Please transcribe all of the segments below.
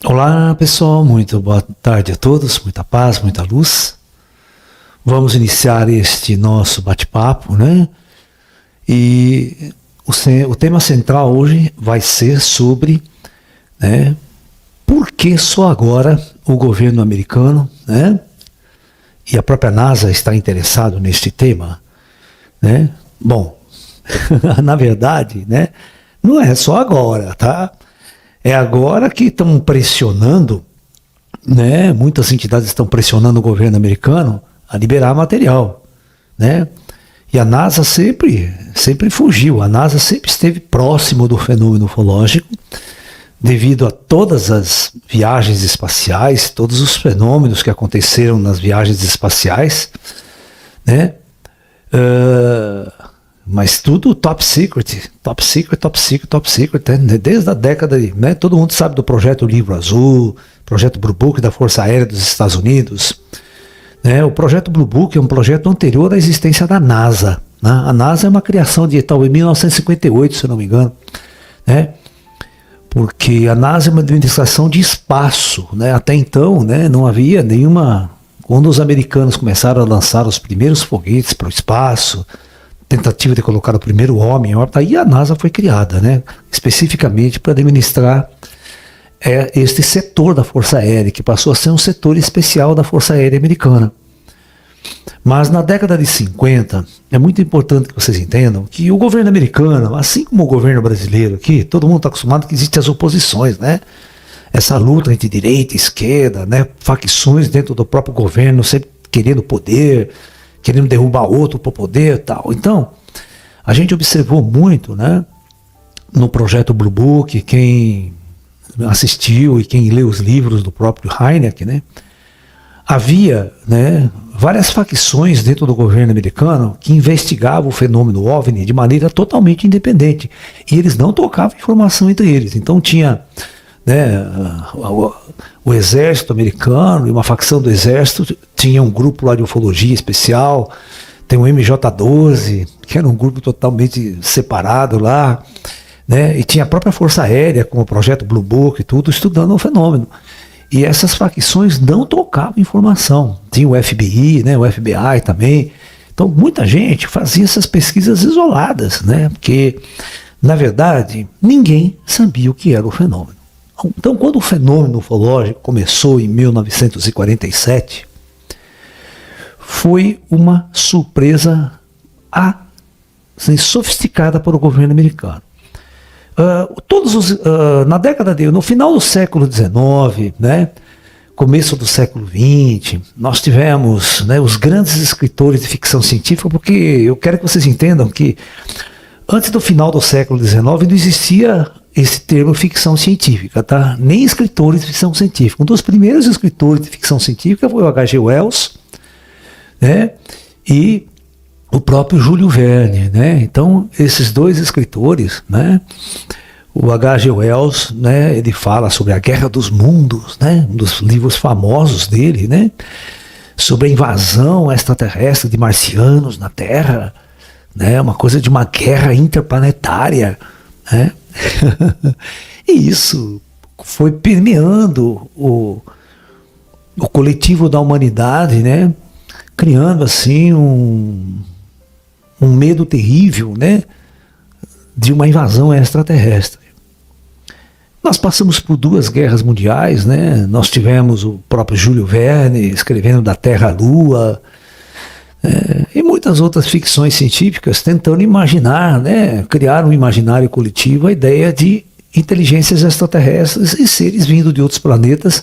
Olá pessoal, muito boa tarde a todos, muita paz, muita luz. Vamos iniciar este nosso bate-papo, né? E o tema central hoje vai ser sobre, né, por que só agora o governo americano, né, e a própria NASA está interessado neste tema, né? Bom, na verdade, né, não é só agora, tá? É agora que estão pressionando, né? Muitas entidades estão pressionando o governo americano a liberar material, né? E a NASA sempre fugiu. A NASA sempre esteve próximo do fenômeno ufológico, devido a todas as viagens espaciais, todos os fenômenos que aconteceram nas viagens espaciais, né? Mas tudo top secret, né? Desde a década de, né? Todo mundo sabe do projeto Livro Azul, projeto Blue Book da Força Aérea dos Estados Unidos, né? O projeto Blue Book é um projeto anterior à existência da NASA, né? A NASA é uma criação de tal em 1958, se eu não me engano, né? Porque a NASA é uma administração de espaço, né? Até então, né, não havia nenhuma. Quando os americanos começaram a lançar os primeiros foguetes para o espaço, tentativa de colocar o primeiro homem em órbita, aí a NASA foi criada, né, especificamente para administrar este setor da Força Aérea, que passou a ser um setor especial da Força Aérea Americana. Mas na década de 50, é muito importante que vocês entendam que o governo americano, assim como o governo brasileiro aqui, todo mundo está acostumado que existem as oposições, né? Essa luta entre direita e esquerda, né? Facções dentro do próprio governo, sempre querendo poder, querendo derrubar outro para o poder e tal. Então, a gente observou muito, né, no projeto Blue Book, quem assistiu e quem leu os livros do próprio Hynek, né, havia, né, várias facções dentro do governo americano que investigavam o fenômeno OVNI de maneira totalmente independente. E eles não trocavam informação entre eles. Então tinha, né, o exército americano e uma facção do exército tinha um grupo lá de ufologia especial, tem o MJ-12, que era um grupo totalmente separado lá, né, e tinha a própria Força Aérea com o projeto Blue Book e tudo, estudando o fenômeno. E essas facções não trocavam informação. Tinha o FBI, né, o FBI também. Então muita gente fazia essas pesquisas isoladas, né, porque na verdade ninguém sabia o que era o fenômeno. Então, quando o fenômeno ufológico começou em 1947, foi uma surpresa assim, sofisticada para o governo americano. No final do século XIX, né, começo do século XX, nós tivemos, né, os grandes escritores de ficção científica, porque eu quero que vocês entendam que antes do final do século XIX não existia esse termo ficção científica, tá? Nem escritores de ficção científica. Um dos primeiros escritores de ficção científica foi o H.G. Wells, né? E o próprio Júlio Verne, né? Então, esses dois escritores, né? O H.G. Wells, né? Ele fala sobre a Guerra dos Mundos, né? Um dos livros famosos dele, né? Sobre a invasão extraterrestre de marcianos na Terra, né? Uma coisa de uma guerra interplanetária, né? E isso foi permeando o coletivo da humanidade, né? Criando assim um medo terrível, né, de uma invasão extraterrestre. Nós passamos por 2 guerras mundiais, né? Nós tivemos o próprio Júlio Verne escrevendo da Terra à Lua, e muitas outras ficções científicas tentando imaginar, né, criar um imaginário coletivo, a ideia de inteligências extraterrestres e seres vindo de outros planetas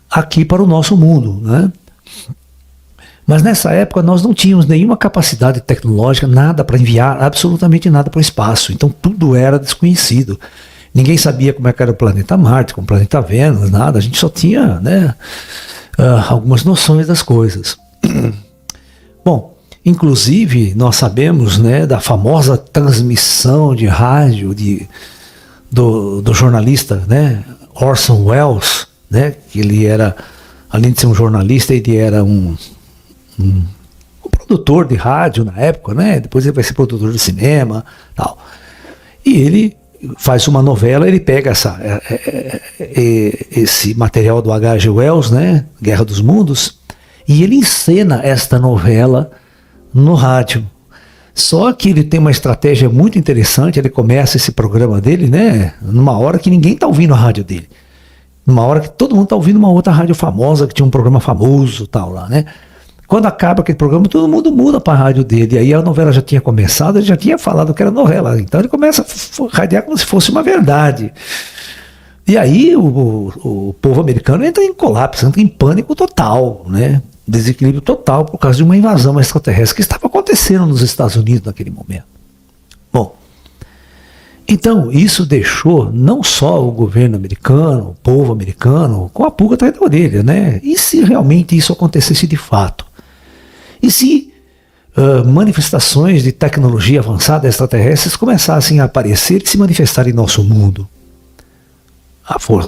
aqui para o nosso mundo, né? Mas nessa época nós não tínhamos nenhuma capacidade tecnológica, nada para enviar, absolutamente nada para o espaço. Então tudo era desconhecido. Ninguém sabia como é que era o planeta Marte, como o planeta Vênus, nada. A gente só tinha, né, algumas noções das coisas. Bom, inclusive nós sabemos, né, da famosa transmissão de rádio do jornalista, né, Orson Welles, né, que ele era, além de ser um jornalista, ele era um produtor de rádio na época, né? Depois ele vai ser produtor de cinema, tal. E ele faz uma novela, ele pega esse material do H.G. Wells, né, Guerra dos Mundos, e ele encena esta novela no rádio. Só que ele tem uma estratégia muito interessante, ele começa esse programa dele, né, numa hora que ninguém está ouvindo a rádio dele. Numa hora que todo mundo está ouvindo uma outra rádio famosa, que tinha um programa famoso tal lá, né. Quando acaba aquele programa, todo mundo muda para a rádio dele. E aí a novela já tinha começado, ele já tinha falado que era novela. Então ele começa a radiar como se fosse uma verdade. E aí o povo americano entra em colapso, entra em pânico total, né? Desequilíbrio total por causa de uma invasão extraterrestre que estava acontecendo nos Estados Unidos naquele momento. Bom, então isso deixou não só o governo americano, o povo americano, com a pulga atrás da orelha, né? E se realmente isso acontecesse de fato? E se manifestações de tecnologia avançada extraterrestres começassem a aparecer e se manifestar em nosso mundo?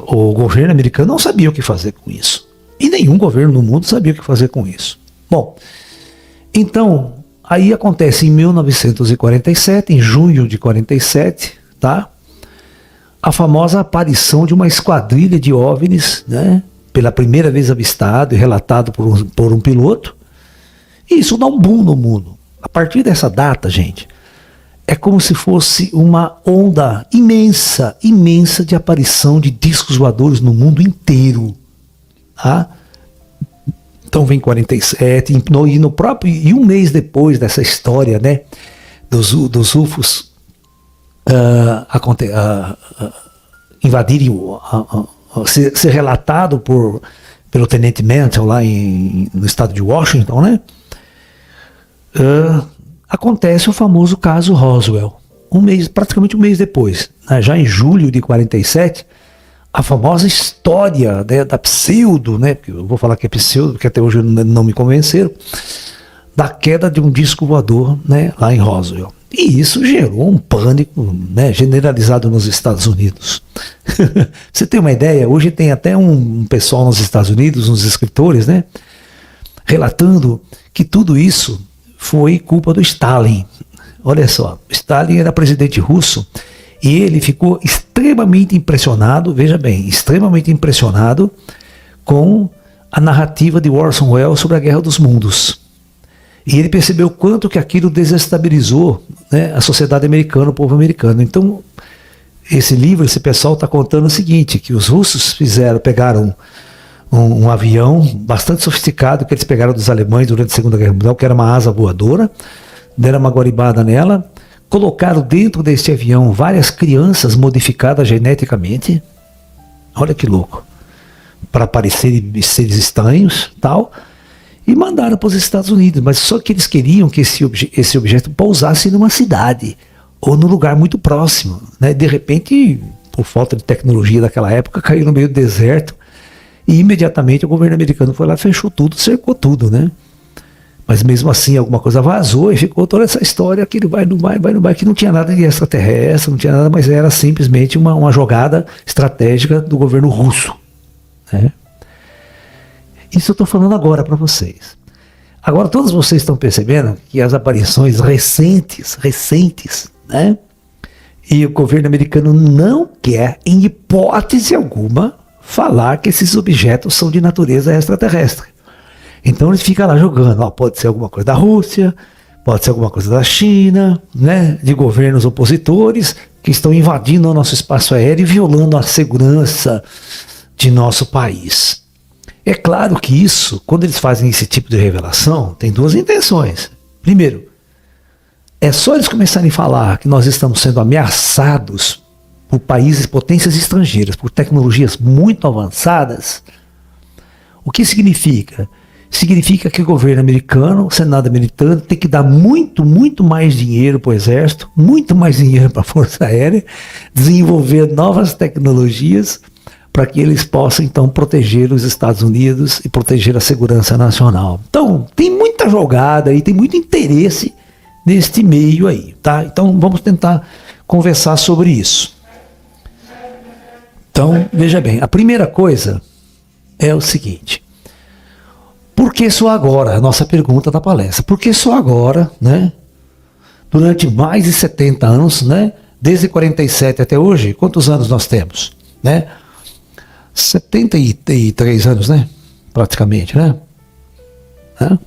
O governo americano não sabia o que fazer com isso. E nenhum governo no mundo sabia o que fazer com isso. Bom, então, aí acontece em 1947, em junho de 47, tá? A famosa aparição de uma esquadrilha de OVNIs, né? Pela primeira vez avistado e relatado por um piloto. E isso dá um boom no mundo. A partir dessa data, gente, é como se fosse uma onda imensa, imensa de aparição de discos voadores no mundo inteiro. Tá? Então vem 47, e um mês depois dessa história, né, dos UFOs invadirem, ser relatado pelo Tenente Mantle lá no estado de Washington, né? Acontece o famoso caso Roswell. Praticamente um mês depois, né, já em julho de 47, a famosa história, né, da pseudo, né, porque eu vou falar que é pseudo, porque até hoje não me convenceram, da queda de um disco voador, né, lá em Roswell. E isso gerou um pânico, né, generalizado nos Estados Unidos. Você tem uma ideia? Hoje tem até um pessoal nos Estados Unidos, uns escritores, né, relatando que tudo isso foi culpa do Stalin. Olha só, Stalin era presidente russo e ele ficou extremamente impressionado, veja bem, extremamente impressionado com a narrativa de Orson Welles sobre a Guerra dos Mundos. E ele percebeu quanto que aquilo desestabilizou, né, a sociedade americana, o povo americano. Então, esse livro, esse pessoal está contando o seguinte, que os russos pegaram um avião bastante sofisticado que eles pegaram dos alemães durante a Segunda Guerra Mundial, que era uma asa voadora, deram uma guaribada nela, colocaram dentro desse avião várias crianças modificadas geneticamente, olha que louco, para parecerem seres estranhos, tal, e mandaram para os Estados Unidos, mas só que eles queriam que esse objeto pousasse numa cidade, ou num lugar muito próximo, né? De repente, por falta de tecnologia daquela época, caiu no meio do deserto, e imediatamente o governo americano foi lá, fechou tudo, cercou tudo, né? Mas mesmo assim alguma coisa vazou e ficou toda essa história que ele vai no mar, que não tinha nada de extraterrestre, não tinha nada, mas era simplesmente uma jogada estratégica do governo russo, né? Isso eu estou falando agora para vocês. Agora todos vocês estão percebendo que as aparições recentes, né? E o governo americano não quer, em hipótese alguma, falar que esses objetos são de natureza extraterrestre. Então ele fica lá jogando, ó, pode ser alguma coisa da Rússia, pode ser alguma coisa da China, né, de governos opositores que estão invadindo o nosso espaço aéreo e violando a segurança de nosso país. É claro que isso, quando eles fazem esse tipo de revelação, tem duas intenções. Primeiro, é só eles começarem a falar que nós estamos sendo ameaçados por países, potências estrangeiras, por tecnologias muito avançadas. O que significa? Significa que o governo americano, o Senado americano, tem que dar muito, muito mais dinheiro para o Exército, muito mais dinheiro para a Força Aérea, desenvolver novas tecnologias para que eles possam, então, proteger os Estados Unidos e proteger a segurança nacional. Então, tem muita jogada aí, tem muito interesse neste meio aí, tá? Então, vamos tentar conversar sobre isso. Então, veja bem, a primeira coisa é o seguinte: por que só agora? A nossa pergunta da palestra. Por que só agora, né? Durante mais de 70 anos, né? desde 47 até hoje, quantos anos nós temos? Né? 73 anos, né? Praticamente, né?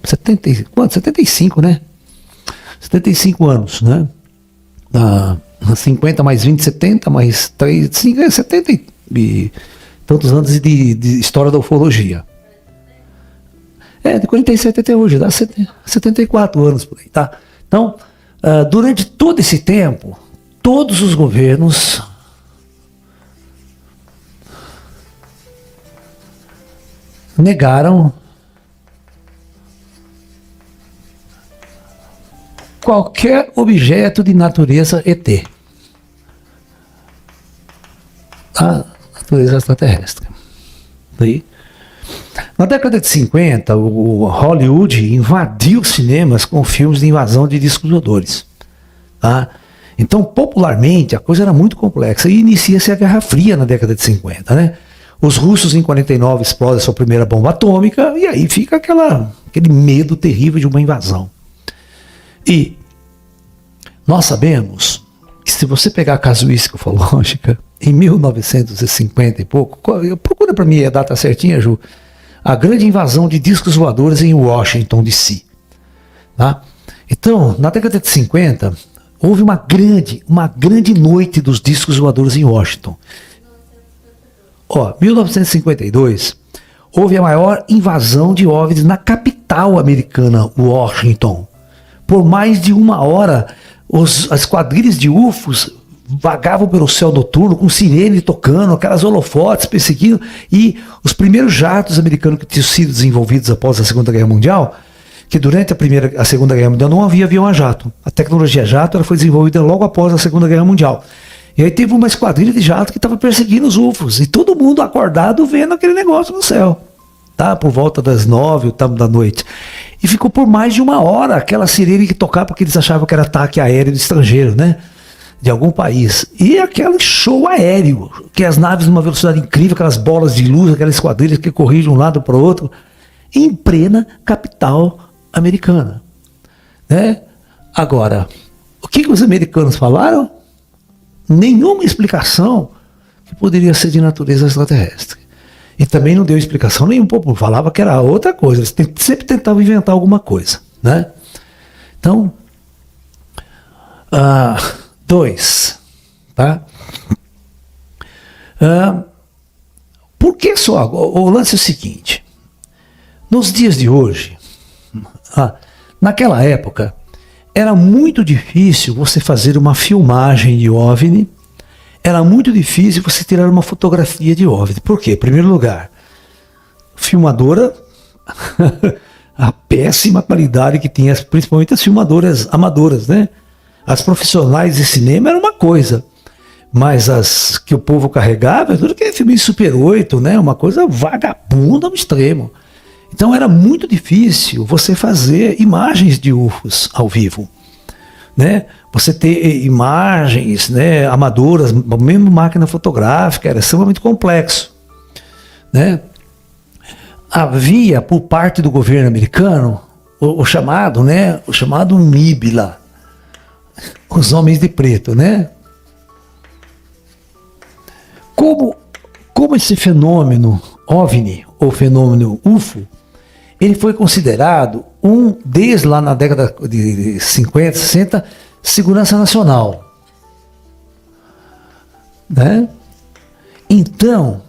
75, né? 75 anos, né? 50 mais 20, 70 mais 3, 5, 70 e tantos anos de história da ufologia. De 47 até hoje, dá 74 anos por aí, tá? Então, durante todo esse tempo, todos os governos negaram qualquer objeto de natureza ET. A natureza extraterrestre. Daí, na década de 50, o Hollywood invadiu os cinemas com filmes de invasão de discos voadores. Tá? Então, popularmente, a coisa era muito complexa. E inicia-se a Guerra Fria na década de 50. Né? Os russos, em 49, explodem sua primeira bomba atômica, e aí fica aquele medo terrível de uma invasão. E nós sabemos que, se você pegar a casuística ufológica, em 1950 e pouco, procura para mim a data certinha, Ju, a grande invasão de discos voadores em Washington, D.C. Tá? Então, na década de 50, houve uma grande noite dos discos voadores em Washington. 1952, houve a maior invasão de OVNIs na capital americana, Washington. Por mais de uma hora, as quadrilhas de UFOs vagavam pelo céu noturno, com sirene tocando, aquelas holofotes perseguindo, e os primeiros jatos americanos que tinham sido desenvolvidos após a Segunda Guerra Mundial, que durante a Segunda Guerra Mundial não havia avião a jato. A tecnologia jato ela foi desenvolvida logo após a Segunda Guerra Mundial. E aí teve uma esquadrilha de jato que estava perseguindo os UFOs, e todo mundo acordado vendo aquele negócio no céu. Tá? Por volta das 9 da noite. E ficou por mais de uma hora aquela sirene que tocava, porque eles achavam que era ataque aéreo de estrangeiro, né? De algum país. E aquele show aéreo, que as naves numa velocidade incrível, aquelas bolas de luz, aquelas esquadrilhas que correm de um lado para o outro, em plena capital americana. Né? Agora, o que os americanos falaram? Nenhuma explicação que poderia ser de natureza extraterrestre. E também não deu explicação nenhuma, falava que era outra coisa, eles sempre tentavam inventar alguma coisa. Né? Então, 2, tá? Por que só? O lance é o seguinte: nos dias de hoje, naquela época, era muito difícil você fazer uma filmagem de OVNI, era muito difícil você tirar uma fotografia de OVNI. Por quê? Em primeiro lugar, filmadora, a péssima qualidade que tinha, principalmente as filmadoras amadoras, né? As profissionais de cinema era uma coisa, mas as que o povo carregava, tudo que é filme Super 8, né? Uma coisa vagabunda no extremo. Então era muito difícil você fazer imagens de UFOs ao vivo, né? Você ter imagens, né, amadoras, mesmo máquina fotográfica, era extremamente complexo, né? Havia por parte do governo americano o chamado MIB lá, os homens de preto, né? Como esse fenômeno OVNI, ou fenômeno UFO, ele foi considerado desde lá na década de 50, 60, segurança nacional. Né? Então,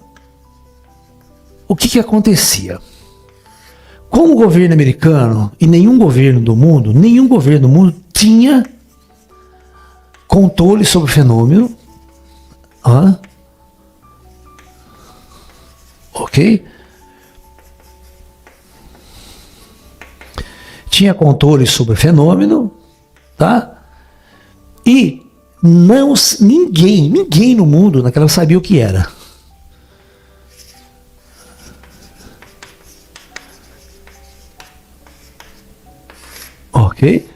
o que acontecia? Como o governo americano e nenhum governo do mundo tinha controle sobre o fenômeno. Ok? Tinha controle sobre o fenômeno, tá? E ninguém no mundo naquela sabia o que era. Ok?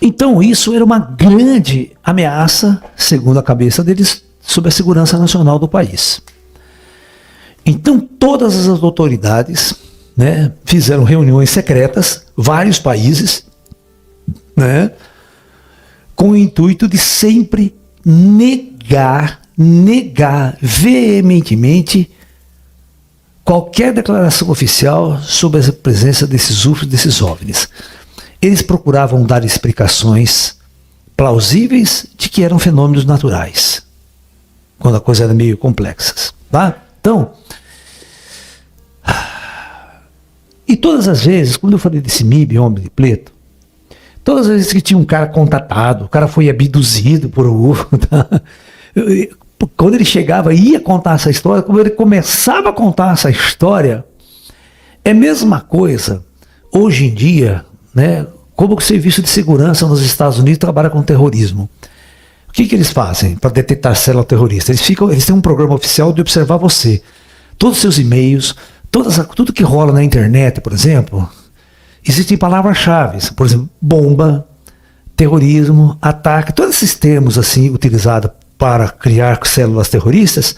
Então isso era uma grande ameaça, segundo a cabeça deles, sobre a segurança nacional do país. Então todas as autoridades, né, fizeram reuniões secretas, vários países, né, com o intuito de sempre negar veementemente qualquer declaração oficial sobre a presença desses UFOs, desses OVNIs. Eles procuravam dar explicações plausíveis de que eram fenômenos naturais, quando a coisa era meio complexa. Tá? Então, e todas as vezes, quando eu falei desse MIB, homem de preto, todas as vezes que tinha um cara contatado, o cara foi abduzido por um UFO, tá? Quando ele chegava e ia contar essa história, quando ele começava a contar essa história, é a mesma coisa, hoje em dia, né, como o serviço de segurança nos Estados Unidos trabalha com terrorismo. O que eles fazem para detectar célula terrorista? Eles têm um programa oficial de observar você. Todos os seus e-mails, tudo que rola na internet, por exemplo, existem palavras-chave, por exemplo, bomba, terrorismo, ataque, todos esses termos assim utilizados para criar células terroristas.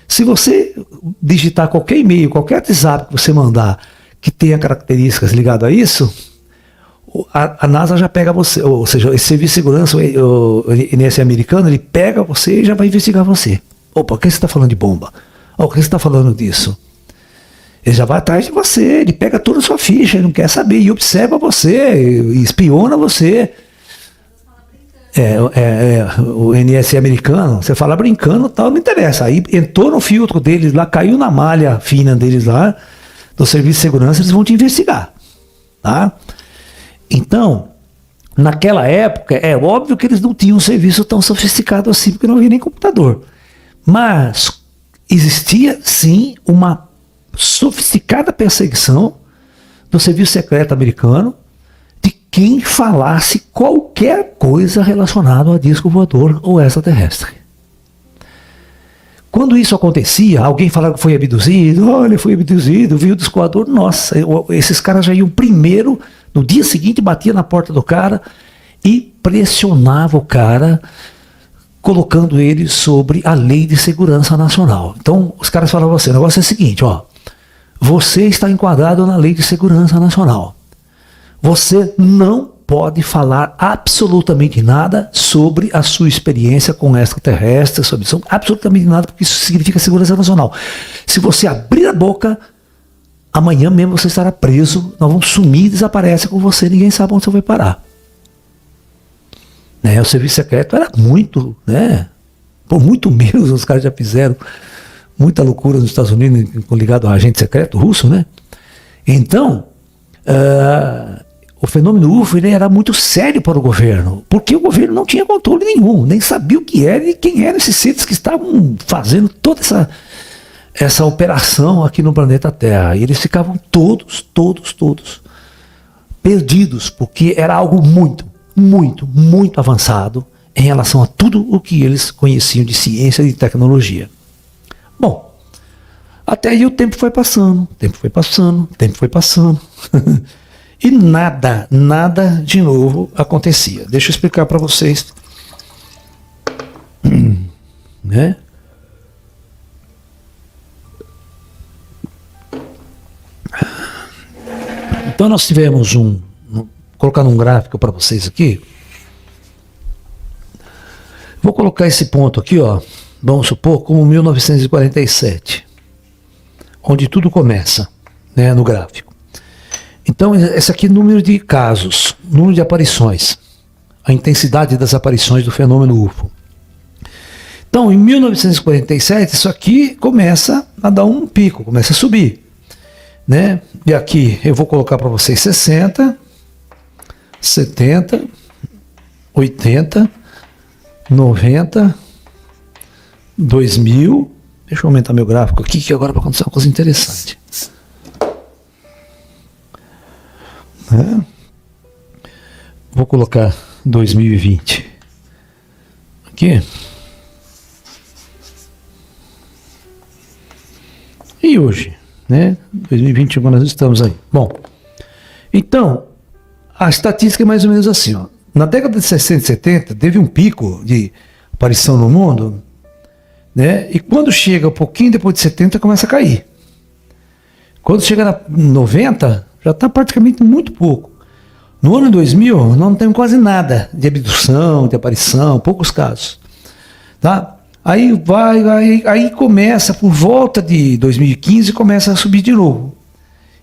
Se você digitar qualquer e-mail, qualquer WhatsApp que você mandar que tenha características ligadas a isso, a NASA já pega você, ou seja, esse serviço de segurança, o NSA americano, ele pega você e já vai investigar você. Opa, o que você está falando de bomba? O que você está falando disso? Ele já vai atrás de você, ele pega toda a sua ficha, ele não quer saber, e observa você, e espiona você. O NSA americano, você fala brincando, tal, não interessa. Aí entrou no filtro deles lá, caiu na malha fina deles lá, do serviço de segurança, eles vão te investigar. Tá? Então, naquela época, é óbvio que eles não tinham um serviço tão sofisticado assim, porque não havia nem computador. Mas existia, sim, uma sofisticada perseguição do serviço secreto americano de quem falasse qualquer coisa relacionada a disco voador ou extraterrestre. Quando isso acontecia, alguém falava que foi abduzido, olha, foi abduzido, viu o disco voador, nossa, esses caras já iam primeiro, no dia seguinte batia na porta do cara e pressionava o cara, colocando ele sobre a Lei de Segurança Nacional. Então, os caras falavam assim, o negócio é o seguinte, ó, você está enquadrado na Lei de Segurança Nacional. Você não pode falar absolutamente nada sobre a sua experiência com extraterrestres, sobre isso, absolutamente nada, porque isso significa segurança nacional. Se você abrir a boca, amanhã mesmo você estará preso, nós vamos sumir e desaparece com você, ninguém sabe onde você vai parar. Né? O serviço secreto era muito, né? Por muito menos os caras já fizeram muita loucura nos Estados Unidos ligado a agente secreto russo, né? Então, o fenômeno UFO ele era muito sério para o governo, porque o governo não tinha controle nenhum, nem sabia o que era e quem eram esses seres que estavam fazendo toda essa operação aqui no planeta Terra. E eles ficavam todos perdidos, porque era algo muito avançado em relação a tudo o que eles conheciam de ciência e de tecnologia. Bom, até aí o tempo foi passando. E nada de novo acontecia. Deixa eu explicar para vocês. Né? Então nós tivemos colocando um gráfico para vocês aqui. Vou colocar esse ponto aqui, ó, vamos supor, como 1947, onde tudo começa, né, no gráfico. Então, esse aqui é o número de casos, número de aparições, a intensidade das aparições do fenômeno UFO. Então, em 1947, isso aqui começa a dar um pico, começa a subir. Né? E aqui eu vou colocar para vocês 60, 70, 80, 90, 2000. Deixa eu aumentar meu gráfico aqui, que agora vai acontecer uma coisa interessante. Vou colocar 2020 aqui. E hoje, né? 2021 nós estamos aí. Bom, então, a estatística é mais ou menos assim, ó. Na década de 60 e 70, teve um pico de aparição no mundo, né? E quando chega um pouquinho depois de 70, começa a cair. Quando chega na 90, já está praticamente muito pouco. No ano 2000, não temos quase nada de abdução, de aparição, poucos casos. Tá? Aí começa, por volta de 2015, começa a subir de novo.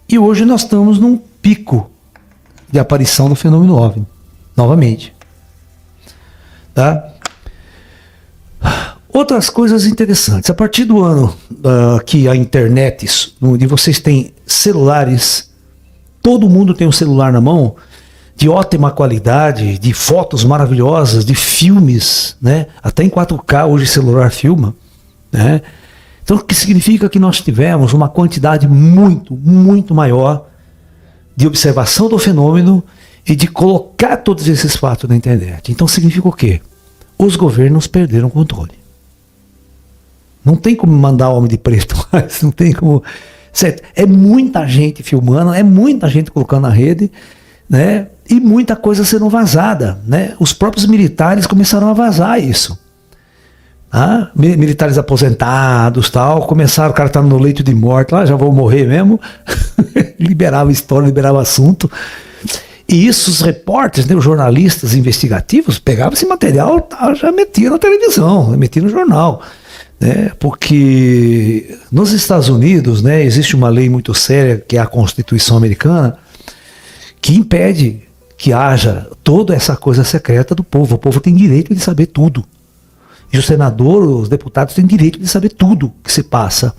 E hoje nós estamos num pico de aparição do fenômeno OVNI, novamente. Tá? Outras coisas interessantes. A partir do ano que a internet, onde vocês têm celulares, todo mundo tem um celular na mão, de ótima qualidade, de fotos maravilhosas, de filmes, né? Até em 4K hoje o celular filma, né? Então, o que significa que nós tivemos uma quantidade muito, muito maior de observação do fenômeno e de colocar todos esses fatos na internet. Então, significa o quê? Os governos perderam o controle. Não tem como mandar homem de preto mais, não tem como... Certo? É muita gente filmando, é muita gente colocando na rede, né? E muita coisa sendo vazada, né? Os próprios militares começaram a vazar isso. Ah, militares aposentados, tal, começaram, o cara tá no leito de morte, lá já vou morrer mesmo, liberava história, liberava assunto. E isso os repórteres, né, os jornalistas investigativos, pegavam esse material, tal, já metiam na televisão, metiam no jornal. Né? Porque nos Estados Unidos, né, existe uma lei muito séria, que é a Constituição Americana, que impede que haja toda essa coisa secreta do povo. O povo tem direito de saber tudo. E o senador, os deputados têm direito de saber tudo que se passa.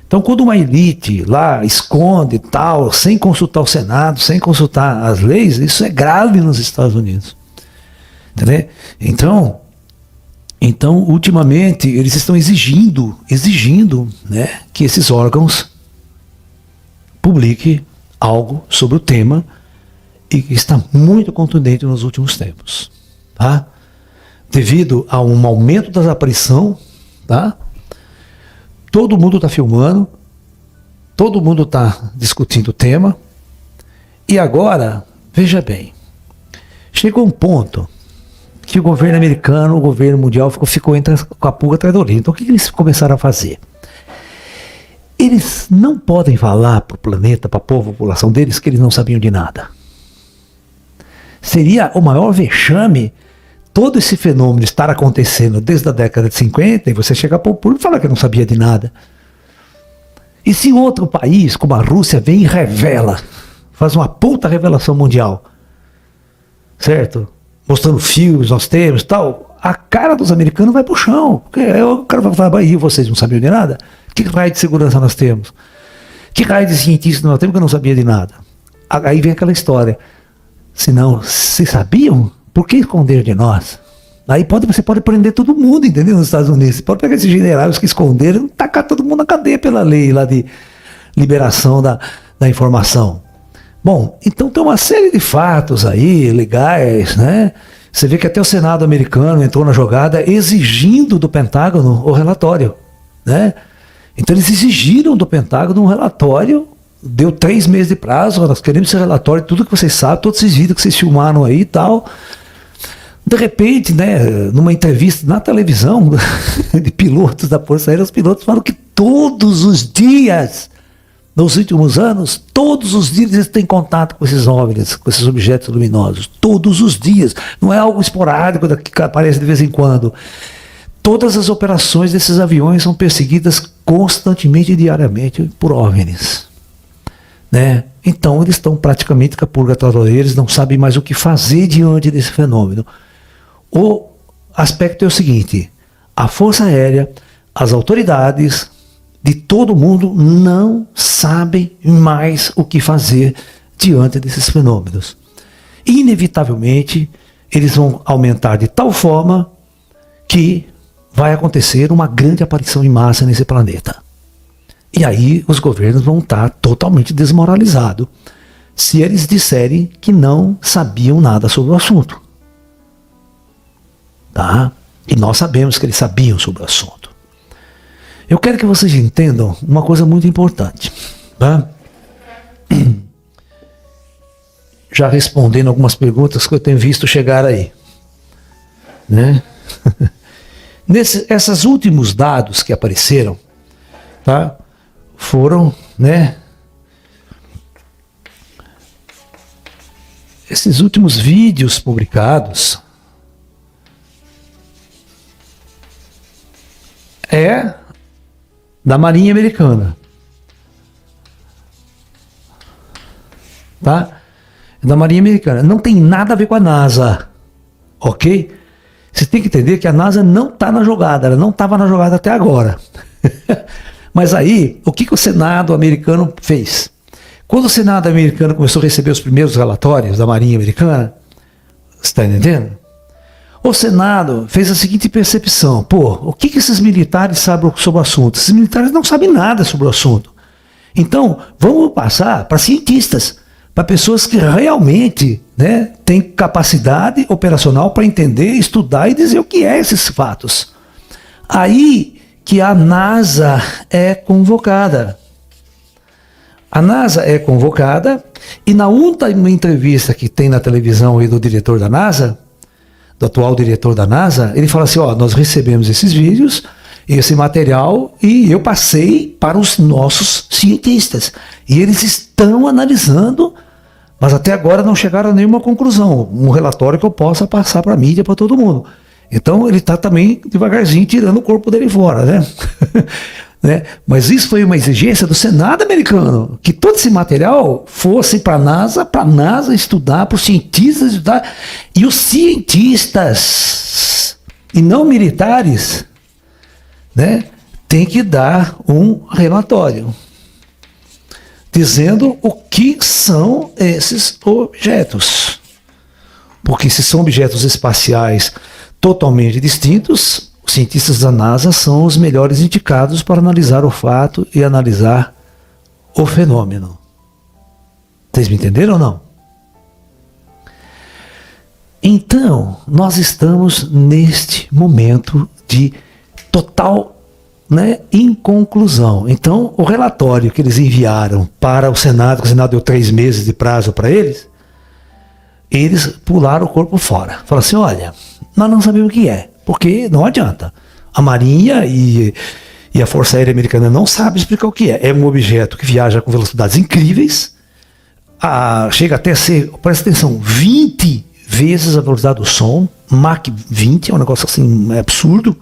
Então, quando uma elite lá esconde tal, sem consultar o Senado, sem consultar as leis, isso é grave nos Estados Unidos. Entendeu? Então, ultimamente, eles estão exigindo, né, que esses órgãos publiquem algo sobre o tema, e está muito contundente nos últimos tempos, tá? Devido a um aumento das aparições, tá? Todo mundo está filmando, todo mundo está discutindo o tema, e agora, veja bem, chegou um ponto que o governo americano, o governo mundial ficou com a pulga atrás da orelha. Então o que eles começaram a fazer? Eles não podem falar para o planeta, para a população deles, que eles não sabiam de nada. Seria o maior vexame todo esse fenômeno estar acontecendo desde a década de 50 e você chegar para o público e falar que não sabia de nada. E se outro país, como a Rússia, vem e revela, faz uma puta revelação mundial, certo? Mostrando filmes, nós temos tal, a cara dos americanos vai pro chão. Porque o cara vai falar, e vocês não sabiam de nada? Que raio de segurança nós temos? Que raio de cientista nós temos que eu não sabia de nada? Aí vem aquela história. Se não, vocês sabiam? Por que esconder de nós? Aí você pode prender todo mundo, entendeu? Nos Estados Unidos. Você pode pegar esses generais que esconderam e tacar todo mundo na cadeia pela lei lá de liberação da informação. Bom, então tem uma série de fatos aí, legais, né? Você vê que até o Senado americano entrou na jogada exigindo do Pentágono o relatório, né? Então eles exigiram do Pentágono um relatório, deu 3 meses de prazo, nós queremos esse relatório, tudo que vocês sabem, todos esses vídeos que vocês filmaram aí e tal. De repente, né, numa entrevista na televisão de pilotos da Força Aérea, os pilotos falam que todos os dias, nos últimos anos, todos os dias eles têm contato com esses OVNIs, com esses objetos luminosos. Todos os dias. Não é algo esporádico que aparece de vez em quando. Todas as operações desses aviões são perseguidas constantemente e diariamente por OVNIs. Né? Então eles estão praticamente com a pulga atrás da orelha, eles não sabem mais o que fazer diante desse fenômeno. O aspecto é o seguinte: a Força Aérea, as autoridades de todo mundo não sabem mais o que fazer diante desses fenômenos. Inevitavelmente, eles vão aumentar de tal forma que vai acontecer uma grande aparição em massa nesse planeta. E aí os governos vão estar totalmente desmoralizados se eles disserem que não sabiam nada sobre o assunto. Tá? E nós sabemos que eles sabiam sobre o assunto. Eu quero que vocês entendam uma coisa muito importante. Tá? Já respondendo algumas perguntas que eu tenho visto chegar aí. Né? Esses últimos dados que apareceram, tá? Foram, né? esses últimos vídeos publicados é da Marinha Americana. Tá? Da Marinha Americana. Não tem nada a ver com a NASA. Ok? Você tem que entender que a NASA não está na jogada. Ela não estava na jogada até agora. Mas aí, o que o Senado americano fez? Quando o Senado americano começou a receber os primeiros relatórios da Marinha Americana, você está entendendo? O Senado fez a seguinte percepção: pô, o que esses militares sabem sobre o assunto? Esses militares não sabem nada sobre o assunto. Então, vamos passar para cientistas, para pessoas que realmente, né, têm capacidade operacional para entender, estudar e dizer o que é esses fatos. Aí que a NASA é convocada. A NASA é convocada e na última entrevista que tem na televisão aí do diretor da NASA, do atual diretor da NASA, ele fala assim: ó, nós recebemos esses vídeos, esse material, e eu passei para os nossos cientistas. E eles estão analisando, mas até agora não chegaram a nenhuma conclusão, um relatório que eu possa passar para a mídia, para todo mundo. Então ele está também devagarzinho tirando o corpo dele fora, né? Né? Mas isso foi uma exigência do Senado americano, que todo esse material fosse para a NASA estudar, para os cientistas estudar, e os cientistas, e não militares, né, tem que dar um relatório dizendo o que são esses objetos. Porque se são objetos espaciais totalmente distintos, os cientistas da NASA são os melhores indicados para analisar o fato e analisar o fenômeno. Vocês me entenderam ou não? Então, nós estamos neste momento de total, né, inconclusão. Então, o relatório que eles enviaram para o Senado, que o Senado deu 3 meses de prazo para eles pularam o corpo fora. Falaram assim: olha, nós não sabemos o que é. Porque não adianta. A Marinha e a Força Aérea Americana não sabem explicar o que é. É um objeto que viaja com velocidades incríveis, chega até a ser, presta atenção, 20 vezes a velocidade do som, Mach 20, é um negócio assim absurdo.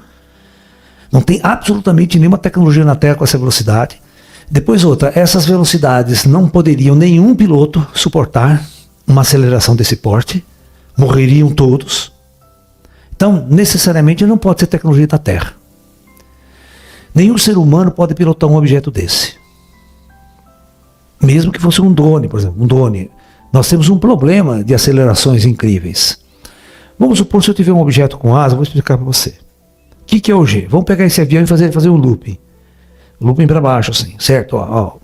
Não tem absolutamente nenhuma tecnologia na Terra com essa velocidade. Depois outra, essas velocidades não poderiam nenhum piloto suportar uma aceleração desse porte, morreriam todos. Então, necessariamente, não pode ser tecnologia da Terra. Nenhum ser humano pode pilotar um objeto desse. Mesmo que fosse um drone, por exemplo, um drone. Nós temos um problema de acelerações incríveis. Vamos supor, se eu tiver um objeto com asa, vou explicar para você. O que é o G? Vamos pegar esse avião e fazer um looping. Looping para baixo, assim, certo? Ó.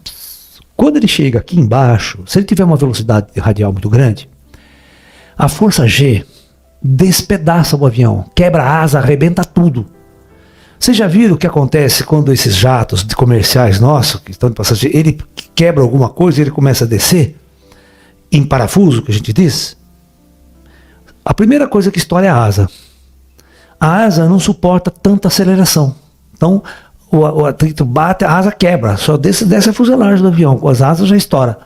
Quando ele chega aqui embaixo, se ele tiver uma velocidade radial muito grande, a força G despedaça o avião, quebra a asa, arrebenta tudo. Vocês já viram o que acontece quando esses jatos de comerciais nossos, que estão de passageiro, ele quebra alguma coisa e ele começa a descer em parafuso, que a gente diz? A primeira coisa que estoura é a asa. A asa não suporta tanta aceleração. Então, o atrito bate, a asa quebra, só desce a fuselagem do avião, com as asas já estoura.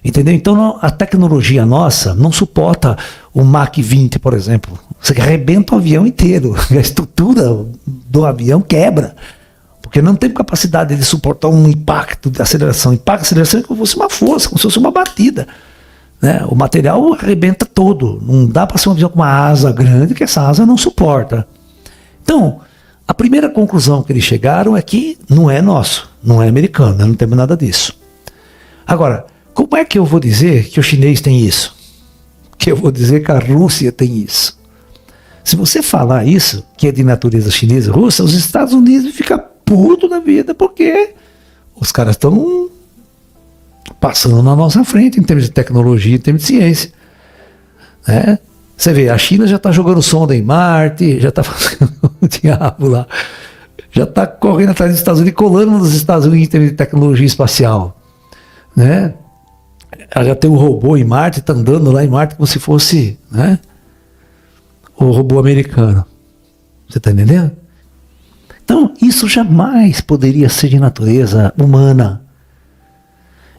Entendeu? Então a tecnologia nossa não suporta o Mach 20, por exemplo. Você arrebenta o avião inteiro. A estrutura do avião quebra. Porque não tem capacidade de suportar um impacto de aceleração. Impacto de aceleração é como se fosse uma força, como se fosse uma batida. Né? O material arrebenta todo. Não dá para ser um avião com uma asa grande que essa asa não suporta. Então, a primeira conclusão que eles chegaram é que não é nosso, não é americano, nós não temos nada disso. Agora, como é que eu vou dizer que o chinês tem isso? Que eu vou dizer que a Rússia tem isso? Se você falar isso, que é de natureza chinesa e russa, os Estados Unidos ficam putos da vida, porque os caras estão passando na nossa frente em termos de tecnologia, em termos de ciência. Né? Você vê, a China já está jogando sonda em Marte, já está fazendo o diabo lá, já está correndo atrás dos Estados Unidos, colando nos Estados Unidos em termos de tecnologia espacial. Né? Já tem um robô em Marte, está andando lá em Marte como se fosse, né, o robô americano. Você está entendendo? Então, isso jamais poderia ser de natureza humana.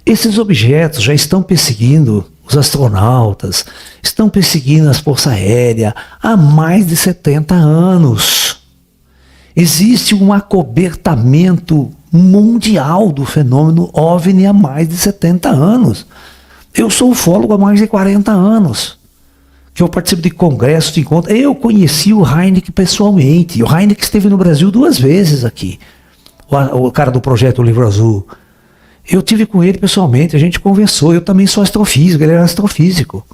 Esses objetos já estão perseguindo os astronautas, estão perseguindo a Força Aérea há mais de 70 anos. Existe um acobertamento mundial do fenômeno OVNI há mais de 70 anos. Eu sou ufólogo há mais de 40 anos, que eu participo de congressos, de encontros. Eu conheci o Heineck pessoalmente. O Heineck esteve no Brasil 2 vezes aqui, o cara do projeto Livro Azul. Eu tive com ele pessoalmente, a gente conversou. Eu também sou astrofísico, ele era astrofísico.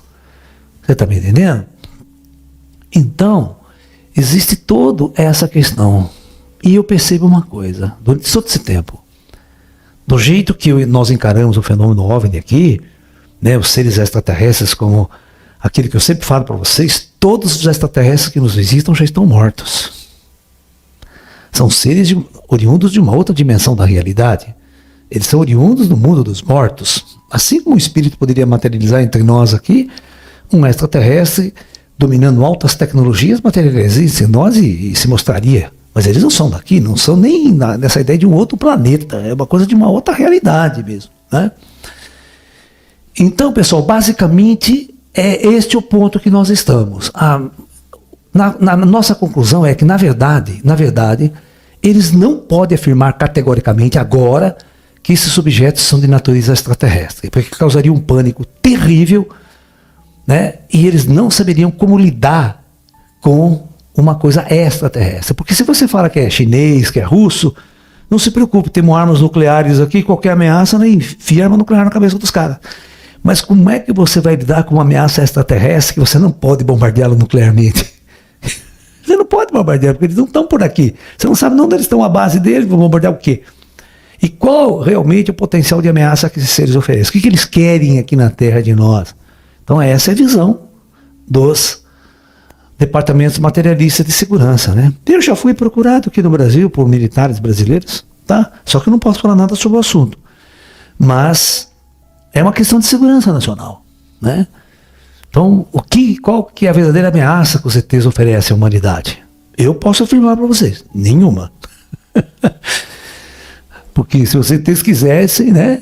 Você está me entendendo? Então, existe toda essa questão. E eu percebo uma coisa, durante todo esse tempo, do jeito que nós encaramos o fenômeno OVNI aqui, né, os seres extraterrestres, como aquilo que eu sempre falo para vocês, todos os extraterrestres que nos visitam já estão mortos. São seres oriundos de uma outra dimensão da realidade. Eles são oriundos do mundo dos mortos. Assim como o espírito poderia materializar entre nós aqui, um extraterrestre dominando altas tecnologias materializaria em nós e se mostraria. Mas eles não são daqui, não são nem nessa ideia de um outro planeta. É uma coisa de uma outra realidade mesmo, né? Então, pessoal, basicamente é este o ponto que nós estamos. Na nossa conclusão é que, na verdade, eles não podem afirmar categoricamente agora que esses objetos são de natureza extraterrestre, porque causaria um pânico terrível, né? E eles não saberiam como lidar com uma coisa extraterrestre. Porque se você fala que é chinês, que é russo, não se preocupe, temos armas nucleares aqui, qualquer ameaça, né, enfia arma nuclear na cabeça dos caras. Mas como é que você vai lidar com uma ameaça extraterrestre que você não pode bombardeá-la nuclearmente? Você não pode bombardear, porque eles não estão por aqui. Você não sabe onde eles estão, a base deles, vão bombardear o quê? E qual realmente o potencial de ameaça que esses seres oferecem? O que eles querem aqui na Terra de nós? Então essa é a visão dos departamentos materialistas de segurança, né? Eu já fui procurado aqui no Brasil por militares brasileiros, tá? Só que eu não posso falar nada sobre o assunto. Mas é uma questão de segurança nacional, né? Então, qual que é a verdadeira ameaça que os ETs oferecem à humanidade? Eu posso afirmar para vocês, nenhuma. Porque se os ETs quisessem, né,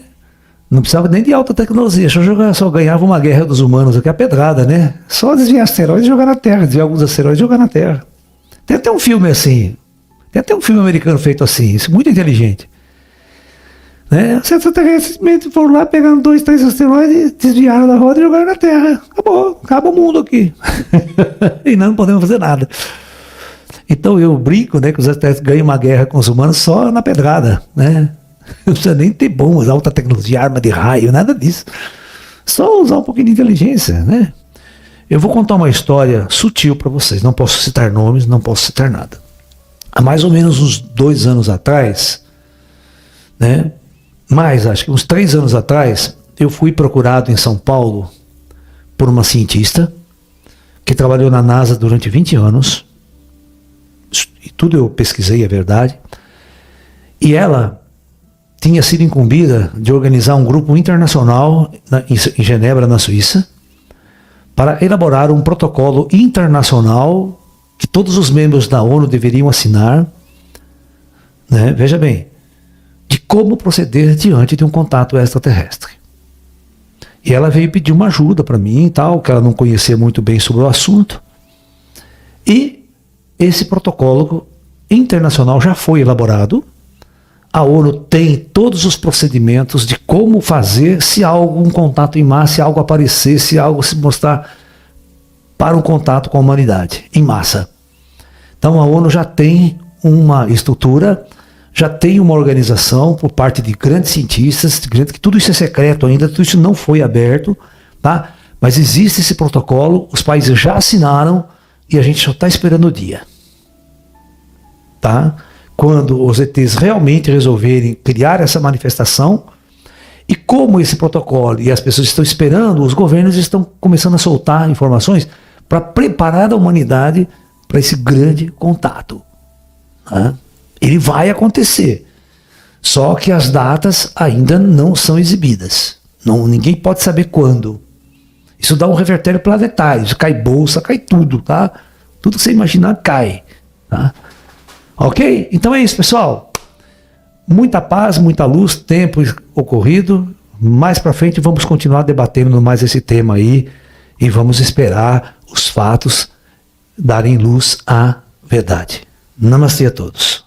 não precisava nem de alta tecnologia, só ganhava uma guerra dos humanos aqui, a pedrada, né? Só desviar asteroides e jogar na Terra, desviar alguns asteroides e jogar na Terra. Tem até um filme assim, tem até um filme americano feito assim, isso, muito inteligente. Né? Os extraterrestres simplesmente foram lá, pegaram 2, 3 asteroides, desviaram da roda e jogaram na Terra. Acabou, acaba o mundo aqui. E nós não podemos fazer nada. Então eu brinco, né, que os extraterrestres ganham uma guerra com os humanos só na pedrada, né? Não precisa nem ter bombas, alta tecnologia, arma de raio, nada disso. Só usar um pouquinho de inteligência, né? Eu vou contar uma história sutil para vocês. Não posso citar nomes, não posso citar nada. Há mais ou menos uns 2 anos atrás, né? Acho que uns 3 anos atrás, eu fui procurado em São Paulo por uma cientista que trabalhou na NASA durante 20 anos. E tudo eu pesquisei, é verdade. E ela tinha sido incumbida de organizar um grupo internacional em Genebra, na Suíça, para elaborar um protocolo internacional que todos os membros da ONU deveriam assinar, né? Veja bem, de como proceder diante de um contato extraterrestre. E ela veio pedir uma ajuda para mim e tal, que ela não conhecia muito bem sobre o assunto. E esse protocolo internacional já foi elaborado. A ONU tem todos os procedimentos de como fazer se há algum contato em massa, se algo aparecer, se algo se mostrar para um contato com a humanidade, em massa. Então a ONU já tem uma estrutura, já tem uma organização por parte de grandes cientistas, que tudo isso é secreto ainda, tudo isso não foi aberto, tá? Mas existe esse protocolo, os países já assinaram e a gente só está esperando o dia. Tá? Quando os ETs realmente resolverem criar essa manifestação, e como esse protocolo e as pessoas estão esperando, os governos estão começando a soltar informações para preparar a humanidade para esse grande contato. Tá? Ele vai acontecer, só que as datas ainda não são exibidas. Ninguém pode saber quando. Isso dá um revertério planetário, isso cai bolsa, cai tudo, tá? Tudo que você imaginar cai, tá? Ok? Então é isso, pessoal. Muita paz, muita luz, tempo ocorrido, Mais para frente vamos continuar debatendo mais esse tema aí e vamos esperar os fatos darem luz à verdade. Namastê a todos.